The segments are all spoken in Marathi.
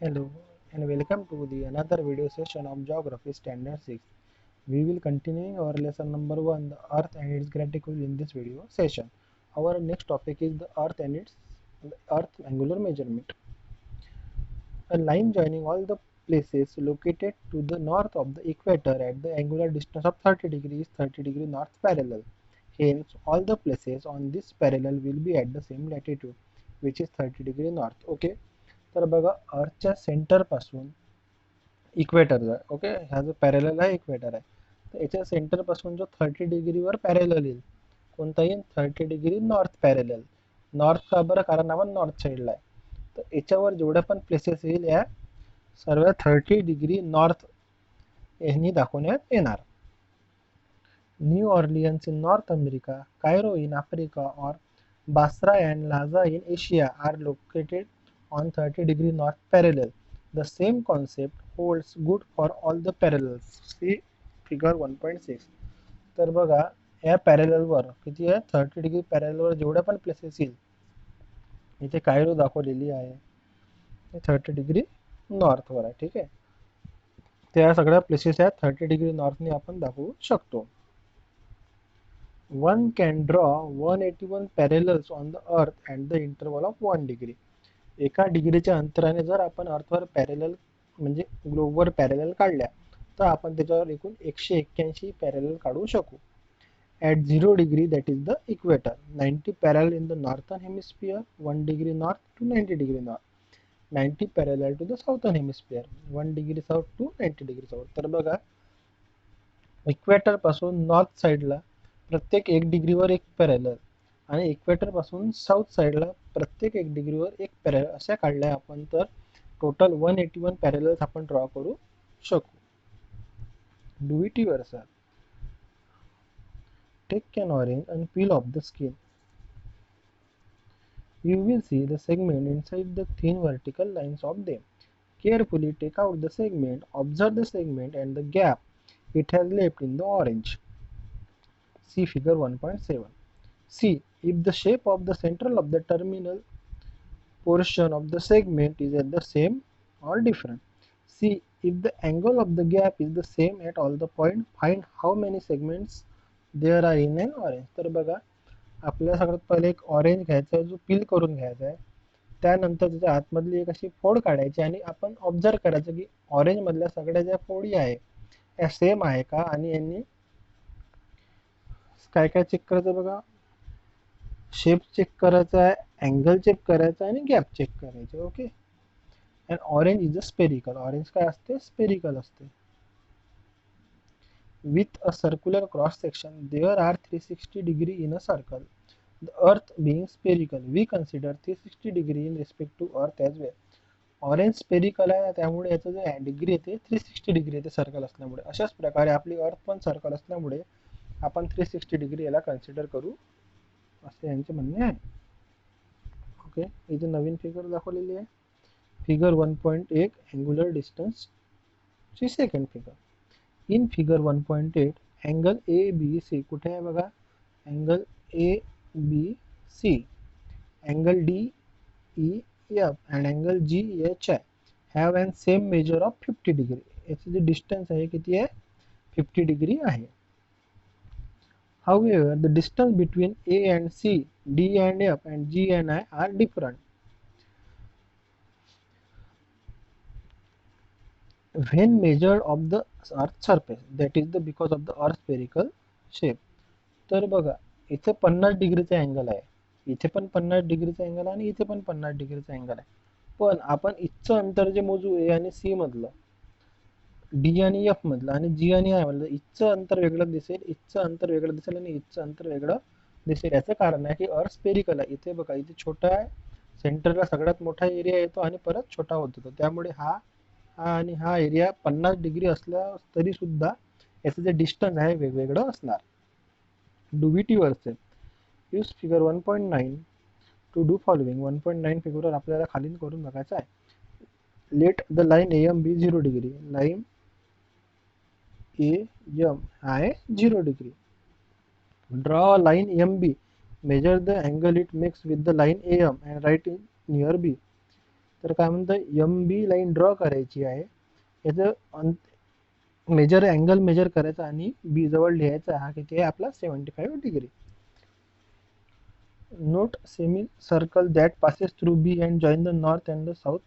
Hello and welcome to the another video session of Geography Standard 6. We will continue our lesson number 1, the Earth and its gravity in this video session. Our next topic is the Earth and its Earth angular measurement. A line joining all the places located to the north of the equator at the angular distance of 30 degrees 30 degree north parallel. Hence, all the places on this parallel will be at the same latitude, which is 30 degree north. Okay. तर बघा अर्थच्या सेंटर पासून इक्वेटर आहे. ओके, हा जो पॅरेलल आहे इक्वेटर आहे, तर याच्या सेंटर पासून जो 30 डिग्रीवर पॅरेलल येईल, कोणता येईल 30 डिग्री नॉर्थ पॅरेलल. नॉर्थ का बरं, कारण आपण नॉर्थ साईडला आहे. तर याच्यावर जेवढ्या पण प्लेसेस येईल या सर्व 30 डिग्री नॉर्थ यांनी दाखवण्यात येणार. New Orleans in North America, Cairo in Africa और Basra and Lhasa in Asia are located on 30 degree north parallel. The same concept holds good for all the parallels. See figure 1.6. तर बघा या पॅरेललवर किती आहे, 30 डिग्री पॅरेललवर जेवढ्या पण प्लेसेस येईल, इथे कायरो दाखवलेली आहे 30 डिग्री नॉर्थवर आहे. ठीक आहे, त्या सगळ्या प्लेसेस आहेत 30 डिग्री नॉर्थने आपण दाखवू शकतो. One can draw 181 parallels on the earth at the interval of 1 degree. एका डिग्रीच्या अंतराने जर आपण अर्थवर पॅरेलल म्हणजे ग्लोबवर पॅरेलल काढल्या तर आपण त्याच्यावर एकूण 181 पॅरेलल काढू शकू. At 0 degree, that is the equator, 90 parallel in the northern hemisphere, 1 degree north to 90 degree north, 90 parallel to the southern hemisphere, 1 degree south to 90 degree south. तर बघा इक्वेटर पासून नॉर्थ साईडला प्रत्येक 1 डिग्रीवर एक पॅरेलल आणि इक्वेटर पासून साऊथ साईडला प्रत्येक 1 डिग्रीवर एक पॅरेलल अशा काढल्या आपण तर टोटल 181 पॅरेलल्स आपण ड्रॉ करू शकू. Do it yourself. Take an orange and peel off the skin. You will see the segment inside the thin vertical lines of them. Carefully take out the segment, observe the segment and the gap it has left in the orange. See figure 1.7. See if the shape of the central of the terminal portion of the segment is at the same or different. See if the angle of the gap is the same at all the point. Find how many segments there are in an orange. तर बघा आपल्याला सगळ्यात पहिले एक ऑरेंज घ्यायचा आहे जो पील करून घ्यायचा आहे. त्यानंतर त्याच्या आतमधली एक अशी फोड काढायची आणि आपण ऑब्झर्व करायचं की ऑरेंज मधल्या सगळ्या ज्या फोडी आहे या सेम आहे का, आणि यांनी काय काय चेक करायचं बघा, शेप चेक करायचा आहे, अँगल चेक करायचा आणि गॅप चेक करायचे. Okay. And orange is a spherical. Orange काय असते, स्पेरिकल असते. With a circular cross section, there are 360 degree in a circle. The earth being spherical, we consider 360 degree in respect to earth as well. Orange spherical आहे त्यामुळे याचं जे डिग्री येते 360 डिग्री येते सर्कल असल्यामुळे. अशाच प्रकारे आपली अर्थ पण सर्कल असल्यामुळे आपण 360 डिग्री याला कन्सिडर करू असे यांचे म्हणणे आहे. ओके, इथे नवीन फिगर दाखवलेली आहे फिगर 1.8 अँग्युलर डिस्टन्स ची second figure. In figure 1.8 angle A B C कुठे आहे बघा, angle A B C, angle D E F and angle G H I have and same measure of 50 degree. याचं जे डिस्टन्स आहे किती आहे, 50 डिग्री आहे. However, the distance between A and C, D and F and G and I are different. When measured of the earth surface, that is the because of the earth spherical shape. तर बघा इथे 50 डिग्रीचा अँगल आहे, इथे पण 50 डिग्रीचा अँगल आहे आणि इथे पण 50 डिग्रीचा अँगल आहे. पण आपण इथचं अंतर जे मोजू ए आणि सी मधलं, डी आणि एफ मधलं आणि जी आणि आय मधलं, इथचं अंतर वेगळं दिसेल, इथचं अंतर वेगळं दिसेल आणि इथचं अंतर वेगळं दिसेल. याचं कारण आहे की अर्थ स्पेरिकल आहे. इथे बघा इथे छोटा आहे, सेंटरला सगळ्यात मोठा एरिया येतो आणि परत छोटा होत होतो. त्यामुळे हा आणि हा एरिया 50 डिग्री असला तरी सुद्धा याचं जे डिस्टन्स आहे वेगवेगळं असणार. Do it yourself. Use figure 1.9 to do following. 1.9 फिगरवर आपल्याला खालील करून बघायचं आहे. Let the line A M B 0 degree. Line A M आहे 0 degree. Draw line M B. Measure the angle it makes with the line A M and write in near B. तर काय म्हणतं एम बी लाईन ड्रॉ करायची आहे, याचं मेजर अँगल मेजर करायचा आणि बी जवळ लिहायचा हा किती आहे आपला 75 degree. Note semi circle that passes through B and join the north and the south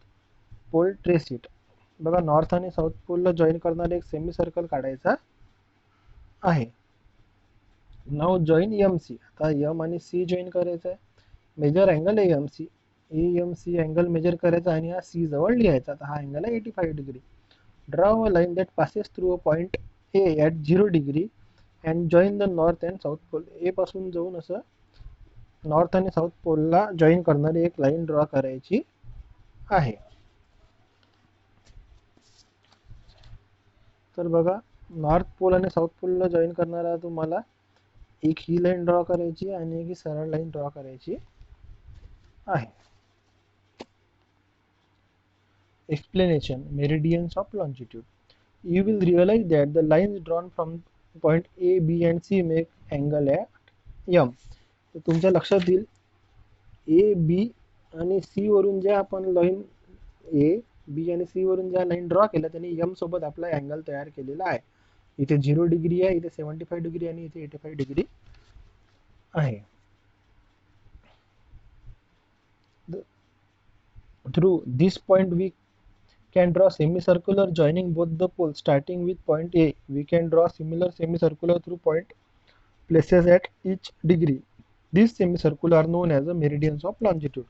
pole, trace it. बघा नॉर्थ आणि साऊथ पोलला जॉईन करणारे एक सेमी सर्कल काढायचा आहे. नाव जॉईन एम सी. आता एम आणि सी जॉईन करायचं आहे. मेजर अँगल आहे M C. M C angle measure करायचा आणि हा सी जवळ लिहायचा. आता हा अँगल आहे 85 degree. Draw a line that passes through a point A at 0 degree and join the north and south pole. A पासून जाऊन असं नॉर्थ आणि साऊथ पोलला जॉईन करणारी एक लाईन ड्रॉ करायची आहे. तर बघा नॉर्थ पोल आणि साऊथ पोलला जॉईन करणारा तुम्हाला एक ही लाईन ड्रॉ करायची आणि एक ही सरळ लाईन ड्रॉ करायची आहे. Explanation: Meridians of longitude. You will realize that the lines drawn from point A, B and C make angle at M. तर तुमच्या लक्षात येईल ए बी आणि सी वरून ज्या आपण लाईन ए बी आणि सी वरून ज्या लाईन ड्रॉ केल्या त्यांनी एम सोबत आपला अँगल तयार केलेला आहे. इथे 0 डिग्री आहे, इथे 75 डिग्री आणि इथे 85 डिग्री आहे. Through this point we can draw semicircular joining both the poles. Starting with point A, we can draw similar semicircular through point places at each degree. These semicircular are known as the meridians of longitude.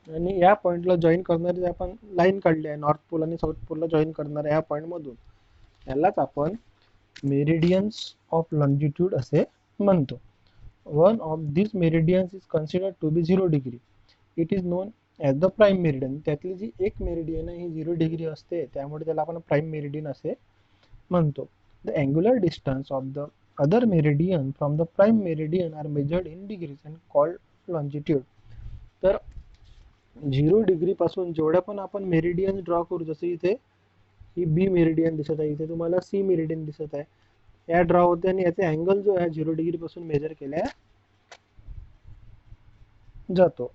आणि या पॉइंटला जॉईन करणारे आपण लाईन काढली आहे नॉर्थ पोल आणि साऊथ पोलला जॉईन करणाऱ्या या पॉइंट मधून, यालाच आपण मेरिडियन्स ऑफ लॉन्जिट्यूड असे म्हणतो. One of this meridians is considered to be 0 degree. It is known as the prime meridian. त्यातली जी एक मेरिडियन आहे ही 0 डिग्री असते, त्यामुळे त्याला आपण प्राईम मेरिडियन असे म्हणतो. The angular distance of the other meridian from the prime meridian are measured in degrees and called longitude. तर 0 डिग्री पासून जेवढ्या पण आपण मेरिडियन ड्रॉ करू, जसे इथे ही बी मेरिडियन दिसत आहे, इथे तुम्हाला सी मेरिडियन दिसत आहे, या ड्रॉ होते आणि याचे अँगल जो आहे 0 डिग्री पासून मेजर केल्या जातो.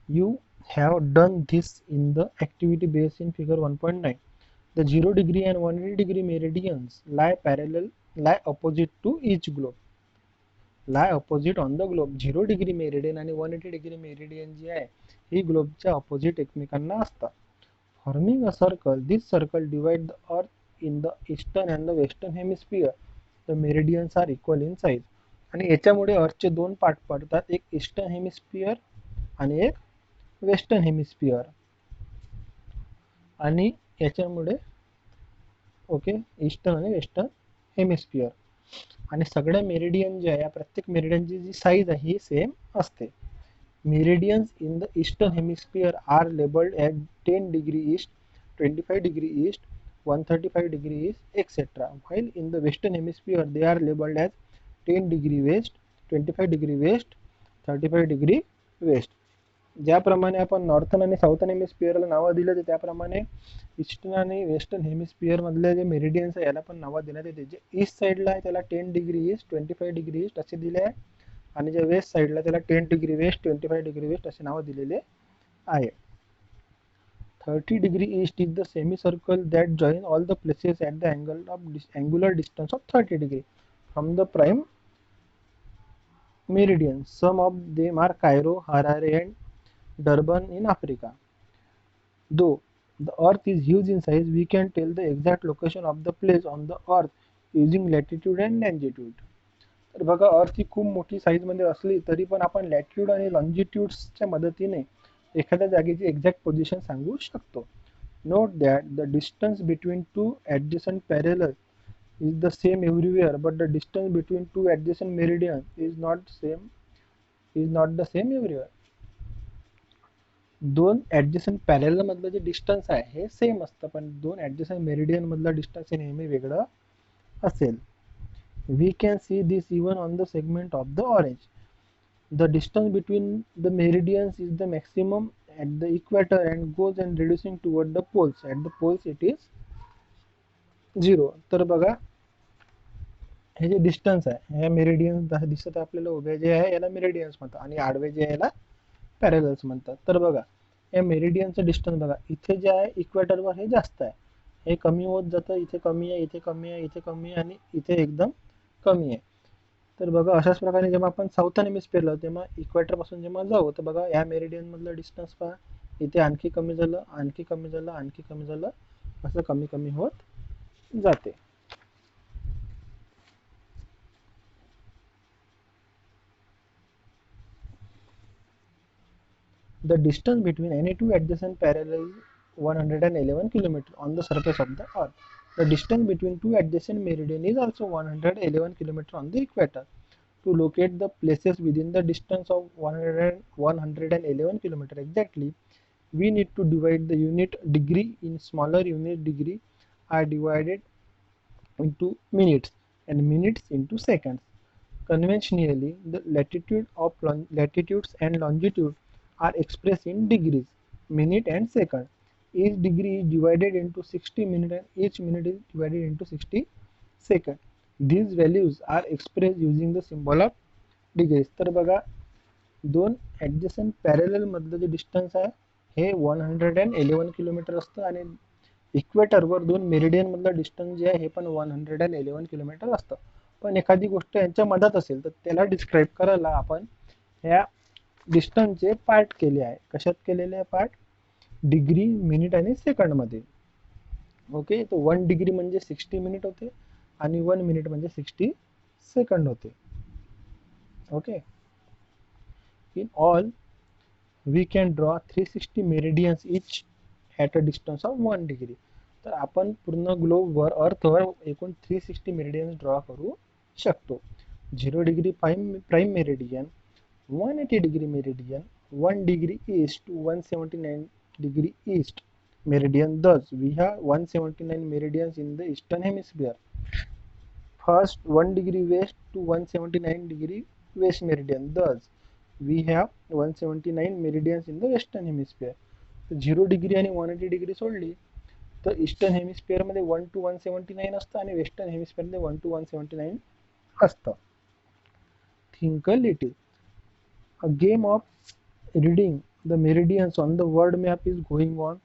You have done this in the activity based in figure 1.9. The 0 degree and 180 degree meridians lie opposite to each globe. Lie opposite on the globe. 0 degree meridian आणि 180 degree meridian जी आहे ही ग्लोबच्या ऑपोजिट एकमेकांना असतात. Forming a circle, this circle divides the earth in the eastern and the western hemisphere. The meridians are equal in size. आणि याच्यामुळे अर्थचे दोन पार्ट पडतात, एक ईस्टर्न हेमिस्फियर आणि एक वेस्टर्न हेमिस्फियर. आणि याच्यामुळे ओके ईस्टर्न आणि वेस्टर्न हेमिस्फियर. आणि सगळ्या मेरिडियन जे आहे प्रत्येक मेरिडियनची जी साईज आहे ही सेम असते. Meridians in the eastern hemisphere are labelled at 10 degree east, 25 degree east, 135 degree east etcetera. While in the western hemisphere they are labelled as 10 degree west, 25 degree west, 35 degree west. ज्याप्रमाणे आपण नॉर्थन आणि साऊथर्न हेमिस्फिअरला नावं दिले ते त्याप्रमाणे ईस्टर्न आणि वेस्टर्न हेमिस्फिअर मधले जे मेरिडियन्स आहे याला पण नावं देण्यात येते. जे ईस्ट साईडला आहे त्याला 10 डिग्री ईस्ट, 25 डिग्री ईस्ट असे दिले आहे, आणि जे वेस्ट साईडला त्याला 10 डिग्री वेस्ट, 25 डिग्री वेस्ट असे नावं दिलेले आहे. 30 degree east is the semi circle that join all the places at the angular distance of 30 degree from the prime meridian. Some of them are Cairo, Harare and Durban in Africa. Though the earth is huge in size, we can tell the exact location of the place on the earth using latitude and longitude. तर बघा अर्थ ही खूप मोठी साईज मध्ये असली तरी पण आपण लॅटिट्यूड आणि लॉन्जिट्यूड्सच्या मदतीने एखाद्या जागेची एक्झॅक्ट पोझिशन सांगू शकतो. Note that the distance between two adjacent parallel is the same everywhere, but the distance between two adjacent meridian is not the same everywhere. दोन ॲडजसंट पॅरेलल मधलं जे डिस्टन्स आहे हे सेम असतं, पण दोन ॲडजसंट मेरिडियन मधलं डिस्टन्स हे नेहमी वेगळं असेल. We can see this even on the segment of the orange. The distance between the meridians is the maximum at the equator and goes and reducing toward the poles. At the poles it is 0. तर बघा हे जे डिस्टन्स आहे, हे मेरिडियन दिसत आहे आपल्याला, उभे जे आहे याला मेरिडियन्स म्हणतात आणि आडवे जे आहे याला पॅरलल्स म्हणतात. तर बघा, या मेरिडियनचं डिस्टन्स बघा, इथे जे आहे इक्वेटरवर हे जास्त आहे, हे कमी होत जातं, इथे कमी आहे, इथे कमी आहे, इथे कमी आहे आणि इथे एकदम कमी आहे. तर बघा अशाच प्रकारे जेव्हा आपण साऊथर्न हेमिस्फिअरला तेव्हा इक्वेटर पासून जेव्हा जाऊ तर बघा या मेरिडियन मधलं डिस्टन्स पहा, इथे आणखी कमी झालं, आणखी कमी झालं, आणखी कमी झालं, असं कमी कमी होत जाते. The distance between any two adjacent parallel is 111 km on the surface of the earth. The distance between two adjacent meridian is also 111 km on the equator. To locate the places within the distance of 111 km exactly, we need to divide the unit degree in smaller unit degree are divided into minutes and minutes into seconds. Conventionally, the latitudes and longitude are expressed in degrees, minute and second. Each degree is divided into 60 minutes and each minute is divided into 60 seconds. These values are expressed using the symbol of degrees. तर बघा, दोन ॲडजसंट पॅरलल मधलं जे डिस्टन्स आहे हे 111 किलोमीटर असतं आणि इक्वेटरवर दोन मेरिडियन मधलं डिस्टन्स जे आहे हे पण 111 किलोमीटर असतं. पण एखादी गोष्ट यांच्या मधात असेल तर त्याला डिस्क्राईब करायला आपण ह्या डिस्टन्सचे पार्ट केले आहे. कशात केलेले आहे पार्ट? डिग्री, मिनिट आणि सेकंडमध्ये. ओके, तो 1 डिग्री म्हणजे 60 मिनिट होते आणि 1 मिनिट म्हणजे 60 सेकंड होते. Okay, in all we can draw 360 meridians each at a distance of 1 degree. तर आपण पूर्ण ग्लोबवर अर्थवर एकूण 360 मेरिडियन्स ड्रॉ करू शकतो. 0 degree prime meridian, 180 degree meridian, 1 degree east to 179 degree east meridian. Thus we have 179 meridians in the eastern hemisphere. First 1 degree west to 179 degree west meridian. Thus we have 179 meridians in the western hemisphere. तर 0 डिग्री आणि 180 डिग्री सोडली तर ईस्टर्न हेमिस्फिअरमध्ये 1 to 179 असतं आणि वेस्टर्न हेमिस्फिअरमध्ये 1 to 179 असतं. Think a little. A game of reading the meridians on the world map is going on.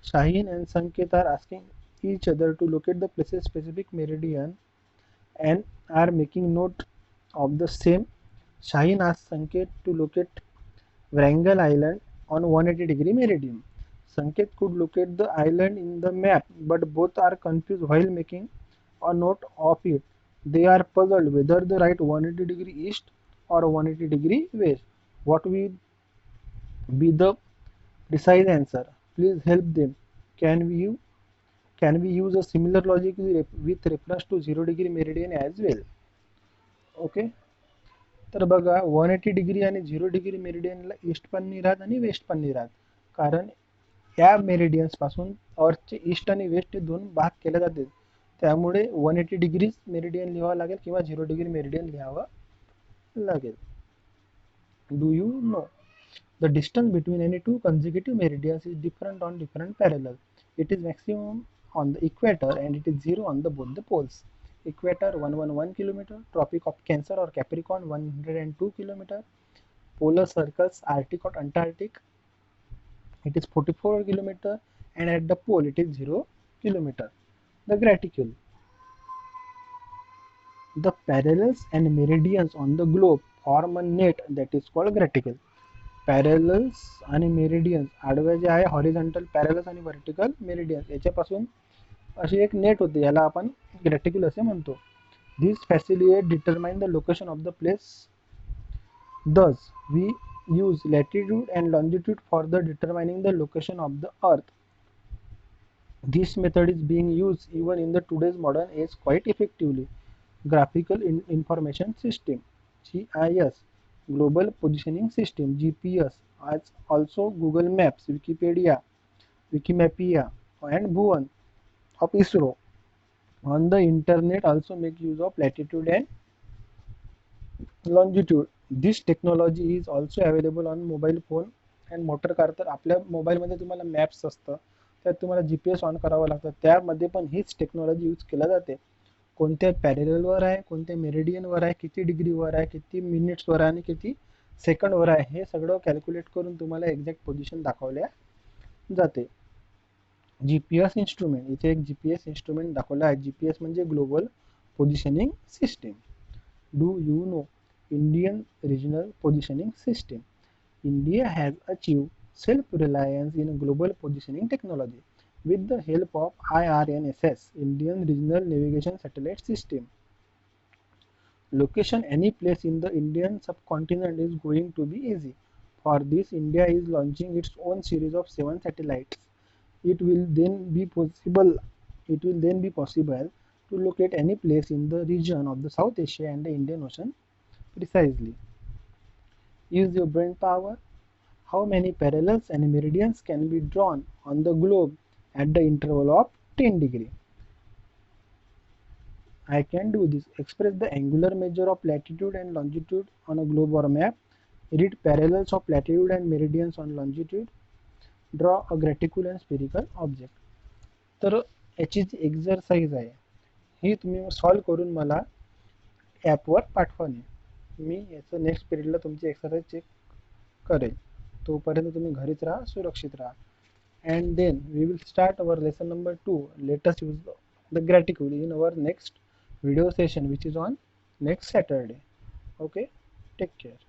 Shaheen and Sanket are asking each other to locate the places specific meridian and are making note of the same. Shaheen asks Sanket to locate Wrangel Island on 180 degree meridian. Sanket could locate the island in the map, but both are confused while making a note of it. They are puzzled whether to write 180 degree east or 180 degree west. What will be the precise answer? Please help them. Can we can we use a similar logic with reference to 0 degree meridian as well? Okay, तर बघा 180 डिग्री आणि 0 डिग्री मेरिडियनला ईस्ट पण नाही राहत आणि वेस्ट पण नाही राहत, कारण या मेरिडियन्स पासून अर्थचे ईस्ट आणि वेस्ट हे दोन भाग केले जाते. त्यामुळे 180 डिग्री मेरिडियन लिहावं लागेल किंवा 0 डिग्री मेरिडियन लिहावं लागेल. Do you know the distance between any two consecutive meridians is different on different parallels. It is maximum on the equator and it is zero on the both the poles. Equator 111 km, Tropic of Cancer or Capricorn 102 km, polar circles Arctic or Antarctic it is 44 km, and at the pole it is 0 km. The graticule. The parallels and meridians on the globe form a net that is called graticule. पॅरलल्स आणि मेरिडियन्स आडव्या जे आहे हॉरिझॉन्टल पॅरलल्स आणि व्हर्टिकल मेरिडियन्स याच्यापासून अशी एक नेट होते, याला आपण ग्रॅटिक्युल असे म्हणतो. This facilitate determine the location of the place. Thus we use latitude and longitude for the determining the location of the earth. This method is being used even in the today's modern age quite effectively. Graphical Information System (GIS), Global Positioning System (GPS), as also Google Maps, Wikipedia, Wikimapia, and Bhuvan of ISRO on the internet also make use of latitude and longitude. This technology is also available on mobile phone and motor car. तर आपल्या मोबाईलमध्ये तुम्हाला मॅप्स असतं, त्यात तुम्हाला GPS ऑन करावं लागतं, त्यामध्ये पण हीच टेक्नॉलॉजी यूज केल्या जाते. कोणत्या पॅरेललवर आहे, कोणत्या मेरिडियनवर आहे, किती डिग्रीवर आहे, किती मिनिट्सवर आहे आणि किती सेकंडवर आहे, हे सगळं कॅल्क्युलेट करून तुम्हाला एक्झॅक्ट पोझिशन दाखवल्या जाते. GPS इन्स्ट्रुमेंट, इथे एक GPS इन्स्ट्रुमेंट दाखवला आहे. GPS म्हणजे global positioning system. Do you know Indian regional positioning system? India has achieved self-reliance in global positioning technology with the help of IRNSS, Indian Regional Navigation Satellite System. Location any place in the Indian subcontinent is going to be easy. For this, India is launching its own series of 7 satellites. It will then be possible to locate any place in the region of the South Asia and the Indian Ocean precisely. Use your brain power. How many parallels and meridians can be drawn on the globe at the interval of 10 degree? I can do this. Express the angular measure of latitude and longitude on a globe or map. Read parallels of latitude and meridians on longitude. Draw a graticle and spherical object. तर याची जी एक्झरसाइज आहे ही तुम्ही सॉल्व करून मला ॲपवर पाठवाने. मी याचं नेक्स्ट पिरियडला तुमची एक्सरसाइज चेक करेल. तोपर्यंत तुम्ही घरीच राहा, सुरक्षित राहा. And then we will start our lesson number 2. Let us use the graticule in our next video session, which is on next Saturday. Okay, take care.